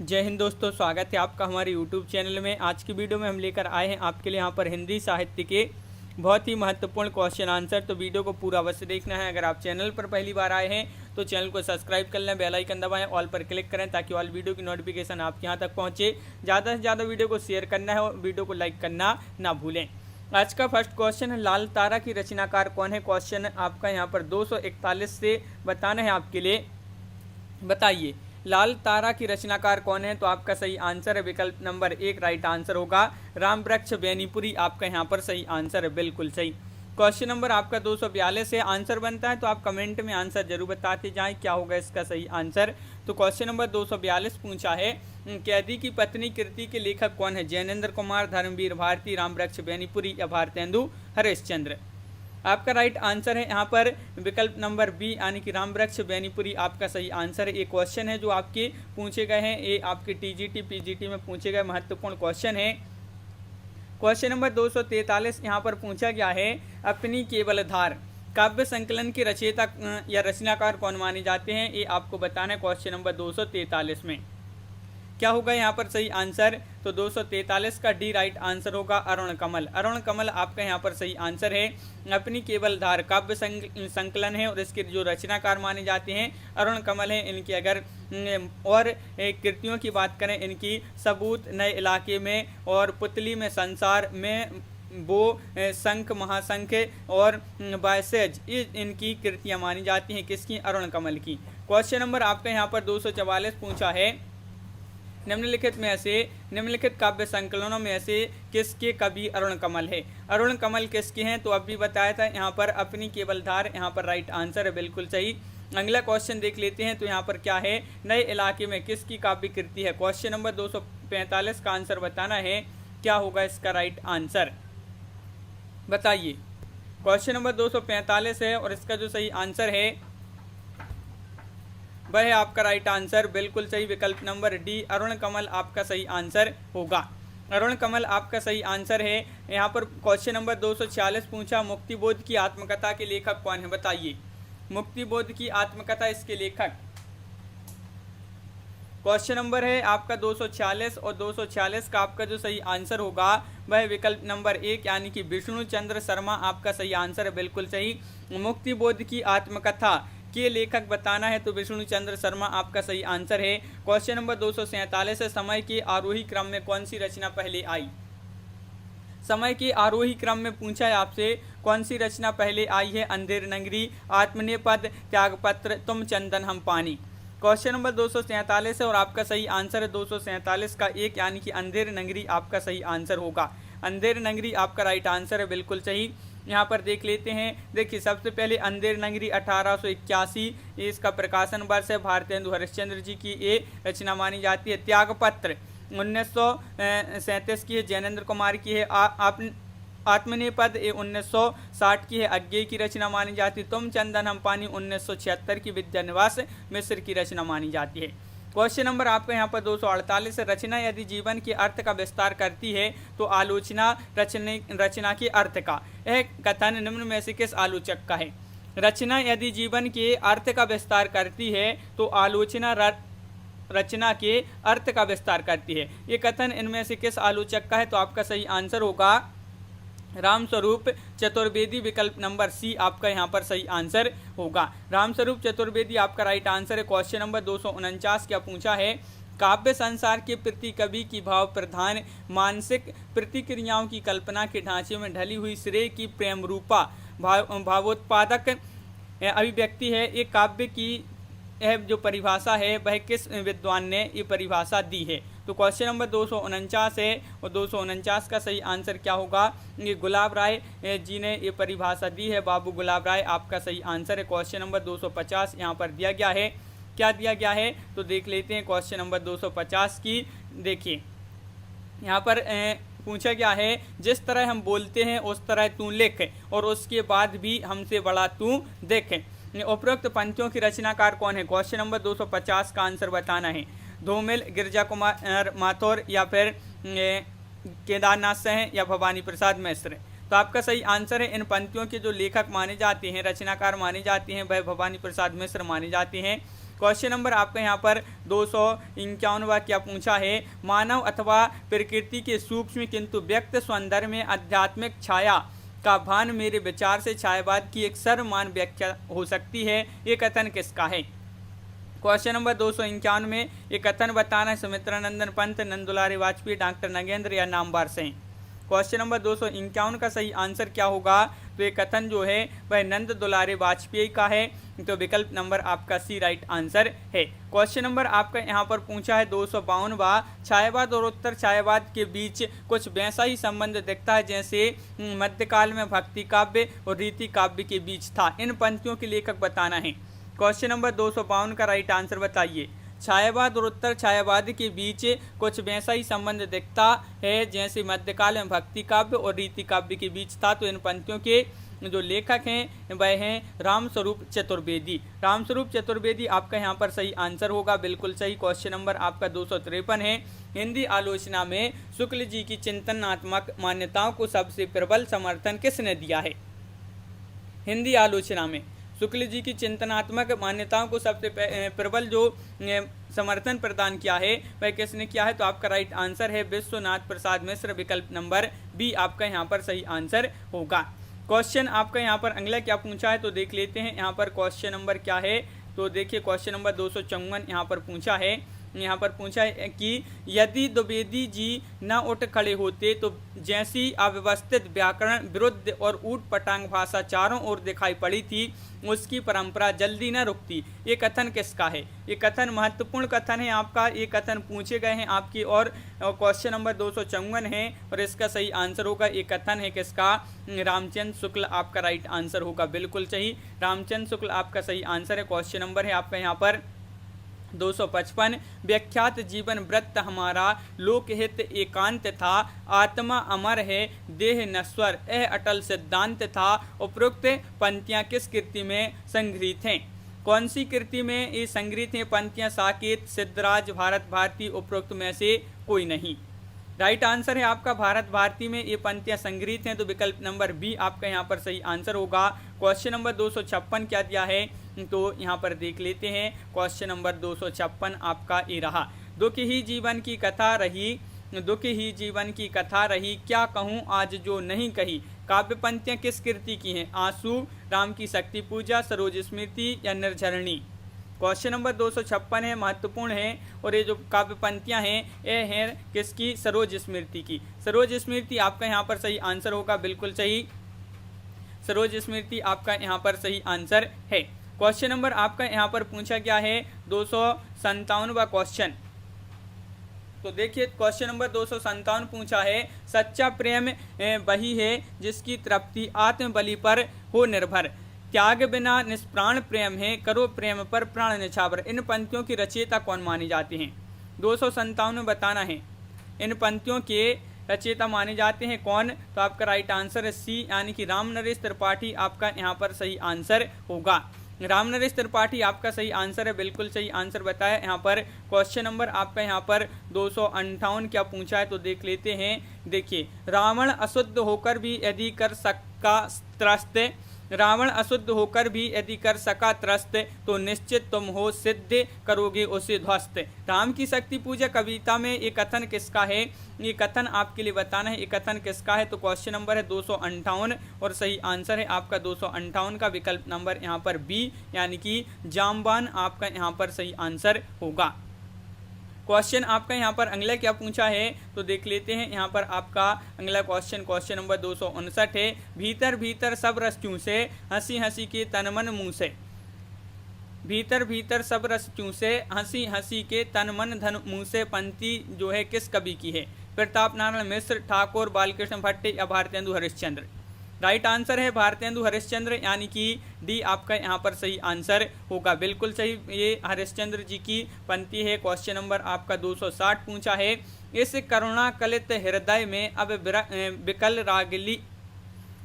जय हिंद दोस्तों, स्वागत है आपका हमारे YouTube चैनल में। आज की वीडियो में हम लेकर आए हैं आपके लिए यहाँ पर हिंदी साहित्य के बहुत ही महत्वपूर्ण क्वेश्चन आंसर। तो वीडियो को पूरा अवश्य देखना है। अगर आप चैनल पर पहली बार आए हैं तो चैनल को सब्सक्राइब कर लें, बेल आइकन दबाएं, ऑल पर क्लिक करें ताकि ऑल वीडियो की नोटिफिकेशन आपके यहाँ तक पहुँचे। ज़्यादा से ज़्यादा वीडियो को शेयर करना है और वीडियो को लाइक करना ना भूलें। आज का फर्स्ट क्वेश्चन है, लाल तारा की रचनाकार कौन है। क्वेश्चन आपका यहाँ पर 241 से बताना है आपके लिए। बताइए लाल तारा की रचनाकार कौन है। तो आपका सही आंसर है विकल्प नंबर 1 राइट आंसर होगा रामवृक्ष बेनीपुरी। आपका यहाँ पर सही आंसर है, बिल्कुल सही। क्वेश्चन नंबर आपका 242 है। आंसर बनता है तो आप कमेंट में आंसर जरूर बताते जाएं क्या होगा इसका सही आंसर। तो क्वेश्चन नंबर 242 पूछा है, कैदी की पत्नी कृति के लेखक कौन है। जैनेन्द्र कुमार, धर्मवीर भारती, रामवृक्ष बेनीपुरी या भारतेंदु हरिश्चंद्र। आपका राइट आंसर है यहाँ पर विकल्प नंबर बी यानी कि रामवृक्ष बेनीपुरी। आपका सही आंसर है। ये क्वेश्चन है जो आपके पूछे गए हैं, ये आपके टीजीटी पीजीटी में पूछे गए महत्वपूर्ण क्वेश्चन है। क्वेश्चन नंबर 243 यहाँ पर पूछा गया है, अपनी केवलधार काव्य संकलन के रचयिता या रचनाकार कौन माने जाते हैं। ये आपको बताना है क्वेश्चन नंबर 243 में। क्या होगा यहाँ पर सही आंसर। तो 243 का डी राइट आंसर होगा अरुण कमल। अरुण कमल आपका यहाँ पर सही आंसर है। अपनी केवलधार काव्य संकलन है और इसके जो रचनाकार माने जाते हैं अरुण कमल हैं। इनकी अगर और कृतियों की बात करें, इनकी सबूत, नए इलाके में और पुतली में, संसार में, वो, शंख महाशंख और बायसेज, ये इनकी कृतियाँ मानी जाती हैं। किसकी? अरुण कमल की। क्वेश्चन नंबर आपका यहाँ पर 244 पूछा है, निम्नलिखित काव्य संकलनों में से किसके कवि अरुण कमल है। अरुण कमल किसके हैं। तो अभी बताया था यहाँ पर अपनी केवलधार, यहाँ पर राइट आंसर है, बिल्कुल सही। अगला क्वेश्चन देख लेते हैं। तो यहाँ पर क्या है, नए इलाके में किसकी काव्य कृति है। क्वेश्चन नंबर 245 का आंसर बताना है, क्या होगा इसका राइट आंसर बताइए। क्वेश्चन नंबर 245 है और इसका जो सही आंसर है वह है आपका राइट आंसर, बिल्कुल सही, विकल्प नंबर डी अरुण कमल आपका सही आंसर होगा। अरुण कमल आपका सही आंसर है। यहाँ पर क्वेश्चन नंबर 246 पूछा, मुक्तिबोध की आत्मकथा के लेखक कौन है। बताइए मुक्तिबोध की आत्मकथा इसके लेखक। क्वेश्चन नंबर है आपका 246 और 246 का आपका जो सही आंसर होगा वह विकल्प नंबर 1 यानी कि विष्णु चंद्र शर्मा आपका सही आंसर है, बिल्कुल सही। मुक्तिबोध की आत्मकथा के लेखक बताना है तो विष्णु चंद्र शर्मा आपका सही आंसर है। क्वेश्चन नंबर 247 है, समय के आरोही क्रम में कौन सी रचना पहले आई। समय के आरोही क्रम में पूछा है आपसे कौन सी रचना पहले आई है। अंधेर नगरी, आत्मनेपद, त्यागपत्र, तुम चंदन हम पानी। क्वेश्चन नंबर 247 है और आपका सही आंसर है 247 का 1 यानी कि अंधेर नगरी आपका सही आंसर होगा। अंधेर नगरी आपका राइट आंसर है, बिल्कुल सही। यहाँ पर देख लेते हैं। देखिए सबसे पहले अंधेर नगरी 1881 इसका प्रकाशन वर्ष है। भारतेंदु हरिश्चंद्र जी की ये रचना मानी जाती है। त्यागपत्र 1937 की है, जैनेन्द्र कुमार की है। आत्मनेपद 1960 की है, अज्ञेय की रचना मानी जाती है। तुम चंदन हम पानी 1976 की विद्यानिवास मिश्र की रचना मानी जाती है। क्वेश्चन नंबर आपका यहाँ पर 248 है, रचना यदि जीवन के अर्थ का विस्तार करती है तो आलोचना रचना के अर्थ का। यह कथन निम्न में से किस आलोचक का है। रचना यदि जीवन के अर्थ का विस्तार करती है तो आलोचना रचना के अर्थ का विस्तार करती है। ये कथन इनमें से किस आलोचक का है। तो आपका सही आंसर होगा रामस्वरूप चतुर्वेदी, विकल्प नंबर सी आपका यहाँ पर सही आंसर होगा। रामस्वरूप चतुर्वेदी आपका राइट आंसर है। क्वेश्चन नंबर 249 क्या पूछा है, काव्य संसार के प्रति कवि की भाव प्रधान मानसिक प्रतिक्रियाओं की कल्पना के ढांचे में ढली हुई श्रेय की प्रेम रूपा भावोत्पादक अभिव्यक्ति है। ये काव्य की यह जो परिभाषा है वह किस विद्वान ने ये परिभाषा दी है। तो क्वेश्चन नंबर 249 है और 249 का सही आंसर क्या होगा। ये गुलाब राय जी ने ये परिभाषा दी है, बाबू गुलाब राय आपका सही आंसर है। क्वेश्चन नंबर 250 यहाँ पर दिया गया है। क्या दिया गया है तो देख लेते हैं। क्वेश्चन नंबर 250 की देखिए यहाँ पर पूछा गया है, जिस तरह हम बोलते हैं उस तरह तू लिख और उसके बाद भी हमसे बड़ा तू देख। उपरोक्त पंक्तियों की रचनाकार कौन है। क्वेश्चन नंबर 250 का आंसर बताना है। धूमिल, गिरिजा कुमार माथुर या फिर केदारनाथ सिंह या भवानी प्रसाद मिश्र। तो आपका सही आंसर है इन पंक्तियों के जो लेखक माने जाते हैं, रचनाकार माने जाते हैं, वह भवानी प्रसाद मिश्र माने जाते हैं। क्वेश्चन नंबर आपका यहाँ पर 251वां क्या पूछा है, मानव अथवा प्रकृति के सूक्ष्म किंतु व्यक्त सौंदर्य में आध्यात्मिक छाया का भान मेरे विचार से छायावाद की एक सर्वमान्य व्याख्या हो सकती है, ये कथन किसका है। क्वेश्चन नंबर 251 में ये कथन बताना है सुमित्रानंदन पंत, नंदुलारे वाजपेयी, डॉक्टर नगेंद्र या नामवर सिंह। क्वेश्चन नंबर 251 का सही आंसर क्या होगा, तो ये कथन जो है वह नंद दुलारे वाजपेयी का है, तो विकल्प नंबर आपका सी राइट आंसर है। क्वेश्चन नंबर आपका यहाँ पर पूछा है 252वां, छायावाद और उत्तर छायावाद के बीच कुछ वैसा ही संबंध दिखता है जैसे मध्यकाल में भक्ति काव्य और रीति काव्य के बीच था, इन पंक्तियों के लेखक बताना है। क्वेश्चन नंबर 252 का राइट आंसर बताइए। छायावाद और उत्तर छायावाद के बीच कुछ वैसा ही संबंध दिखता है जैसे मध्यकाल में भक्ति काव्य और रीति काव्य के बीच था, तो इन पंक्तियों के जो लेखक हैं वह हैं रामस्वरूप चतुर्वेदी। रामस्वरूप चतुर्वेदी आपका यहाँ पर सही आंसर होगा, बिल्कुल सही। क्वेश्चन नंबर आपका 253 है, हिंदी आलोचना में शुक्ल जी की चिंतनात्मक मान्यताओं को सबसे प्रबल समर्थन किसने दिया है। हिंदी आलोचना में शुक्ल जी की चिंतनात्मक मान्यताओं को सबसे प्रबल जो समर्थन प्रदान किया है वह किसने किया है, तो आपका राइट आंसर है विश्वनाथ प्रसाद मिश्र, विकल्प नंबर बी आपका यहाँ पर सही आंसर होगा। क्वेश्चन आपका यहाँ पर अगला क्या पूछा है, तो देख लेते हैं यहाँ पर क्वेश्चन नंबर क्या है। तो देखिए क्वेश्चन नंबर 254 यहाँ पर पूछा है, यहाँ पर पूछा है कि यदि द्विवेदी जी न उठ खड़े होते तो जैसी अव्यवस्थित व्याकरण, विरुद्ध और ऊट पटांग भाषा चारों ओर दिखाई पड़ी थी उसकी परंपरा जल्दी न रुकती, ये कथन किसका है। ये कथन महत्वपूर्ण कथन है आपका, ये कथन पूछे गए हैं आपकी और क्वेश्चन नंबर 254 है और इसका सही आंसर होगा, ये कथन है किसका, रामचंद्र शुक्ल आपका राइट आंसर होगा, बिल्कुल सही। रामचंद्र शुक्ल आपका सही आंसर है। क्वेश्चन नंबर है आपका यहाँ पर 255, विख्यात जीवन वृत्त हमारा लोकहित एकांत था, आत्मा अमर है देह नश्वर यह अटल सिद्धांत था, उपरोक्त पंक्तियां किस कृति में संग्रहित हैं। कौन सी कृति में ये संग्रहित हैं पंक्तियां, साकेत, सिद्धराज, भारत भारती, उपरोक्त में से कोई नहीं। राइट आंसर है आपका भारत भारती में ये पंक्तियां संग्रहित हैं, तो विकल्प नंबर बी आपका यहाँ पर सही आंसर होगा। क्वेश्चन नंबर 256 क्या दिया है, तो यहाँ पर देख लेते हैं। क्वेश्चन नंबर 256 आपका ये रहा, दुख ही जीवन की कथा रही, दुख ही जीवन की कथा रही, क्या कहूँ आज जो नहीं कही। काव्य पंक्तियाँ किस कृति की हैं, आंसू, राम की शक्ति पूजा, सरोज स्मृति या निर्झरणी। क्वेश्चन नंबर 256 है, महत्वपूर्ण है और ये जो काव्य पंक्तियाँ हैं ये हैं किसकी, सरोज स्मृति की। सरोज स्मृति आपका यहाँ पर सही आंसर होगा, बिल्कुल सही। सरोज स्मृति आपका यहाँ पर सही आंसर है। क्वेश्चन नंबर आपका यहाँ पर पूछा गया है 257वां क्वेश्चन। तो देखिए क्वेश्चन नंबर 257 पूछा है, सच्चा प्रेम वही है जिसकी तृप्ति आत्म बलि पर हो निर्भर, त्याग बिना निष्प्राण प्रेम है, करो प्रेम पर प्राण निछावर। इन पंक्तियों की रचयिता कौन मानी जाती हैं, 257 में बताना है। इन पंक्तियों के रचयिता माने जाते हैं कौन, तो आपका राइट आंसर है सी यानी कि राम नरेश त्रिपाठी आपका यहाँ पर सही आंसर होगा। राम नरेश त्रिपाठी आपका सही आंसर है, बिल्कुल सही आंसर बताया यहाँ पर। क्वेश्चन नंबर आपका यहाँ पर 258 क्या पूछा है, तो देख लेते हैं। देखिए, रावण अशुद्ध होकर भी यदि कर सका त्रस्त, रावण अशुद्ध होकर भी यदि कर सका त्रस्त, तो निश्चित तुम हो सिद्ध करोगे उसे ध्वस्त। राम की शक्ति पूजा कविता में ये कथन किसका है, ये कथन आपके लिए बताना है, ये कथन किसका है। तो क्वेश्चन नंबर है 258 और सही आंसर है आपका 258 का विकल्प नंबर यहाँ पर बी यानी कि जामवान आपका यहाँ पर सही आंसर होगा। क्वेश्चन आपका यहाँ पर अगला क्या पूछा है, तो देख लेते हैं। यहाँ पर आपका अगला क्वेश्चन नंबर 259 है, भीतर भीतर सब रस चूसे, हंसी हंसी के तन मन मुँह से। भीतर भीतर सब रस चूसे, हंसी हंसी के तन मन धन मुँह से पंक्ति जो है किस कवि की है, प्रताप नारायण मिश्र, ठाकुर, बालकृष्ण भट्ट या भारतेंदु हरिश्चंद्र। राइट आंसर है भारतेंदु हरिश्चंद्र यानी कि डी आपका यहाँ पर सही आंसर होगा, बिल्कुल सही। ये हरिश्चंद्र जी की पंक्ति है। क्वेश्चन नंबर आपका 260 पूछा है, इस करुणा कलित हृदय में अब विकल रागली,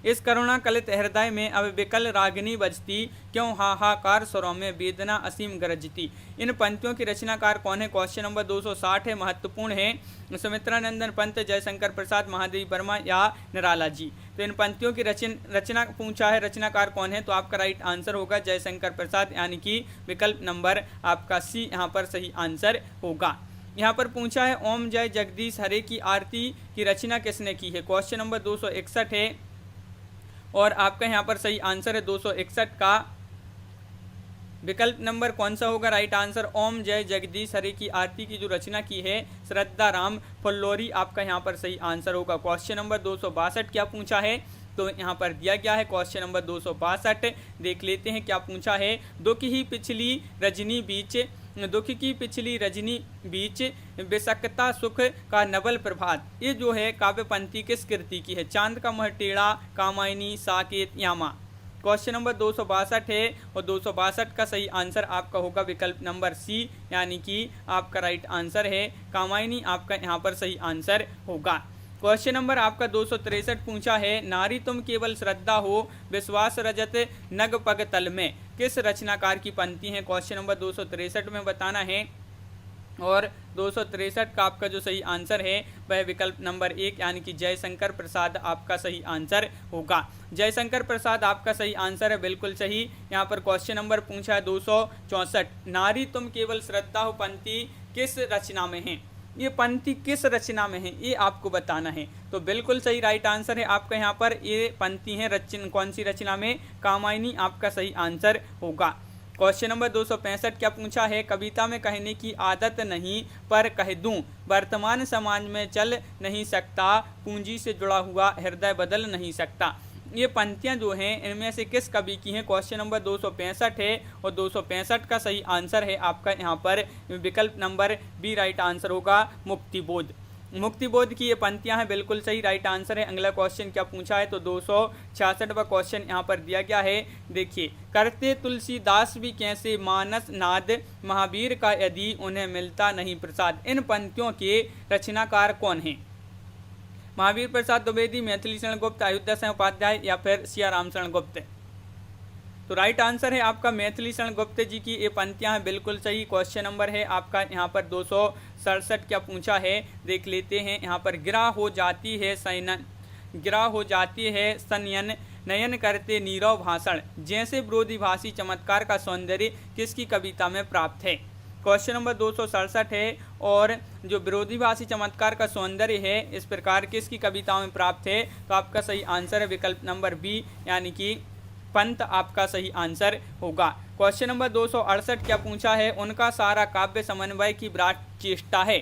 इस करुणा कलित हृदय में अब विकल रागिनी बजती, क्यों हाहाकार स्वरों में वेदना असीम गरजती। इन पंक्तियों की रचनाकार कौन है? क्वेश्चन नंबर 260 है, महत्वपूर्ण है। सुमित्रानंदन पंत, जयशंकर प्रसाद, महादेवी वर्मा या निराला जी। तो इन पंक्तियों की रचना पूछा है, रचनाकार कौन है? तो आपका राइट आंसर होगा जयशंकर प्रसाद, यानी कि विकल्प नंबर आपका सी यहाँ पर सही आंसर होगा। यहाँ पर पूछा है ओम जय जगदीश हरे की आरती की रचना किसने की है? क्वेश्चन नंबर 261 है और आपका यहाँ पर सही आंसर है 261 का विकल्प नंबर कौन सा होगा? राइट आंसर ओम जय जगदीश हरे की आरती की जो रचना की है श्रद्धा राम फुल्लोरी, आपका यहाँ पर सही आंसर होगा। क्वेश्चन नंबर 262 क्या पूछा है? तो यहाँ पर दिया गया है क्वेश्चन नंबर 262, देख लेते हैं क्या पूछा है। दुख की पिछली रजनी बीच बेसकता सुख का नवल प्रभात, ये जो है काव्य पंक्ति किस कृति की है? चांद का मुँह टेढ़ा, कामायनी, साकेत, यामा। क्वेश्चन नंबर 262 है और 262 का सही आंसर आपका होगा विकल्प नंबर सी, यानी कि आपका राइट आंसर है कामायनी, आपका यहाँ पर सही आंसर होगा। क्वेश्चन नंबर आपका 263 पूछा है नारी तुम केवल श्रद्धा हो विश्वास रजत नग पग तल में, किस रचनाकार की पंक्ति है? क्वेश्चन नंबर 263 में बताना है और 263 का आपका जो सही आंसर है वह विकल्प नंबर 1 यानी कि जयशंकर प्रसाद आपका सही आंसर होगा। जयशंकर प्रसाद आपका सही आंसर है, बिल्कुल सही। यहाँ पर क्वेश्चन नंबर पूछा है 264, नारी तुम केवल श्रद्धा हो पंक्ति किस रचना में है? ये पंक्ति किस रचना में है ये आपको बताना है। तो बिल्कुल सही राइट आंसर है आपका यहाँ पर, ये पंक्ति है कौन सी रचना में? कामायनी, आपका सही आंसर होगा। क्वेश्चन नंबर 265 क्या पूछा है? कविता में कहने की आदत नहीं पर कह दूं, वर्तमान समाज में चल नहीं सकता, पूंजी से जुड़ा हुआ हृदय बदल नहीं सकता। ये पंक्तियां जो हैं इनमें से किस कवि की हैं? क्वेश्चन नंबर 265 है और 265 का सही आंसर है आपका यहाँ पर विकल्प नंबर बी, राइट आंसर होगा मुक्तिबोध। मुक्तिबोध की ये पंक्तियां हैं, बिल्कुल सही राइट आंसर है। अगला क्वेश्चन क्या पूछा है? तो 266वां क्वेश्चन यहाँ पर दिया गया है, देखिए। करते तुलसीदास भी कैसे मानस नाद, महावीर का यदि उन्हें मिलता नहीं प्रसाद। इन पंक्तियों के रचनाकार कौन हैं? महावीर प्रसाद द्विवेदी, मैथिली शरण गुप्त, अयोध्या सिंह उपाध्याय या फिर सिया राम शरण गुप्त। तो राइट आंसर है आपका मैथिली शरण गुप्त जी की ये पंक्तियां हैं, बिल्कुल सही। क्वेश्चन नंबर है आपका यहाँ पर 267 क्या पूछा है, देख लेते हैं। यहाँ पर गिरा हो जाती है संयन नयन करते नीरव भाषण, जैसे विरोधीभाषी चमत्कार का सौंदर्य किसकी कविता में प्राप्त है? क्वेश्चन नंबर 267 है और जो विरोधीभाषी चमत्कार का सौंदर्य है इस प्रकार किसकी कविता में प्राप्त है? तो आपका सही आंसर है विकल्प नंबर बी, यानी कि पंत, आपका सही आंसर होगा। क्वेश्चन नंबर 268 क्या पूछा है? उनका सारा काव्य समन्वय की विराट चेष्टा है।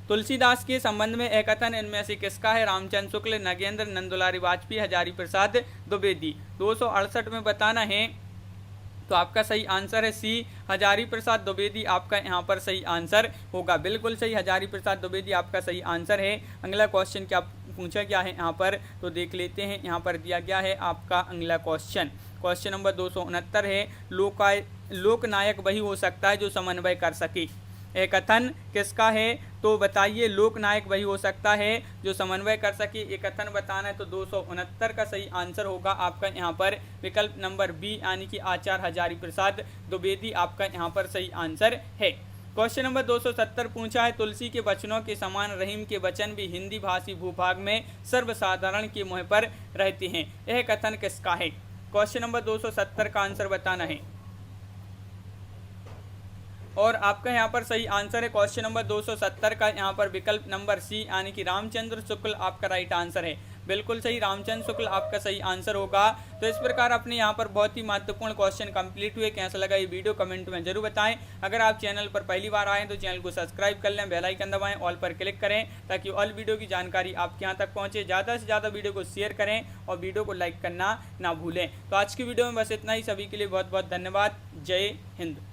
तुलसीदास के संबंध में एक कथन इनमें से किसका है? रामचंद्र शुक्ल, नगेंद्र, नंदुलारी वाजपेयी, हजारी प्रसाद द्विवेदी। 268 में बताना है तो आपका सही आंसर है सी, हजारी प्रसाद द्विवेदी, आपका यहाँ पर सही आंसर होगा। बिल्कुल सही, हजारी प्रसाद द्विवेदी आपका सही आंसर है। अगला क्वेश्चन क्या पूछा गया है यहाँ पर, तो देख लेते हैं। यहाँ पर दिया गया है आपका अगला क्वेश्चन नंबर 269 है, लोकनायक वही हो सकता है जो समन्वय कर सके। एक कथन किसका है? तो बताइए, लोकनायक वही हो सकता है जो समन्वय कर सके। एक कथन बताना है तो 269 का सही आंसर होगा आपका यहाँ पर विकल्प नंबर बी, यानी कि आचार्य हजारी प्रसाद द्विवेदी, आपका यहाँ पर सही आंसर है। क्वेश्चन नंबर 270 पूछा है, तुलसी के वचनों के समान रहीम के वचन भी हिंदी भाषी भूभाग में सर्वसाधारण के मुँह पर रहते हैं। यह कथन किसका है? क्वेश्चन नंबर 270 का आंसर बताना है और आपका यहाँ पर सही आंसर है क्वेश्चन नंबर 270 का यहाँ पर विकल्प नंबर सी, यानी कि रामचंद्र शुक्ल आपका राइट आंसर है। बिल्कुल सही, रामचंद्र शुक्ल आपका सही आंसर होगा। तो इस प्रकार अपने यहाँ पर बहुत ही महत्वपूर्ण क्वेश्चन कंप्लीट हुए। कैसा लगा ये वीडियो कमेंट में जरूर बताएं। अगर आप चैनल पर पहली बार आए तो चैनल को सब्सक्राइब कर लें, बेल आइकन दबाएं, ऑल पर क्लिक करें ताकि ऑल वीडियो की जानकारी आपके यहाँ तक पहुँचे। ज़्यादा से ज़्यादा वीडियो को शेयर करें और वीडियो को लाइक करना ना भूलें। तो आज की वीडियो में बस इतना ही। सभी के लिए बहुत बहुत धन्यवाद। जय हिंद।